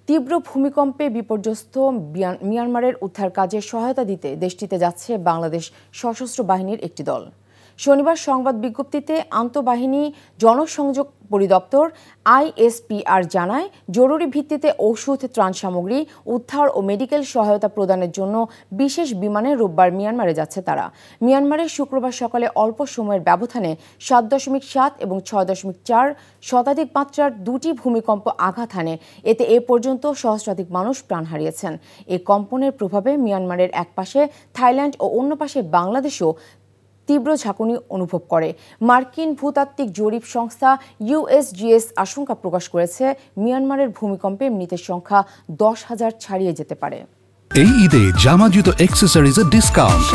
তীব্র ভূমিকম্পে বিপর্যস্ত মিয়ানমারের উদ্ধার কাজে সহায়তা দিতে দেশটিতে যাচ্ছে বাংলাদেশ সশস্ত্র বাহিনীর একটি দল। শনিবার সংবাদ বিজ্ঞপ্তিতে আন্তঃবাহিনী জনসংযোগ পরিদপ্তর ISPR জানায়, জরুরি ভিত্তিতে ওষুধ, ত্রাণ সামগ্রী, উদ্ধার ও মেডিকেল সহায়তা প্রদানের জন্য বিশেষ বিমানে রোববার মিয়ানমারে যাচ্ছে তারা। মিয়ানমারে শুক্রবার সকালে অল্প সময়ের ব্যবধানে 7.7 এবং 6.4 শতাধিক মাত্রার দুটি ভূমিকম্প আঘাত হানে। এতে এ পর্যন্ত সহস্রাধিক মানুষ প্রাণ হারিয়েছেন। এই কম্পনের প্রভাবে মিয়ানমারের একপাশে থাইল্যান্ড ও অন্য পাশে বাংলাদেশও তীব্র ঝাঁকুনি অনুভব করে। মার্কিন ভূতাত্ত্বিক জরিপ সংস্থা USGS আশঙ্কা প্রকাশ করেছে, মিয়ানমারের ভূমিকম্পে মৃতের সংখ্যা 10,000 ছাড়িয়ে যেতে পারে। এই ঈদে জামা জুতো অ্যাক্সেসরিজের ডিসকাউন্ট।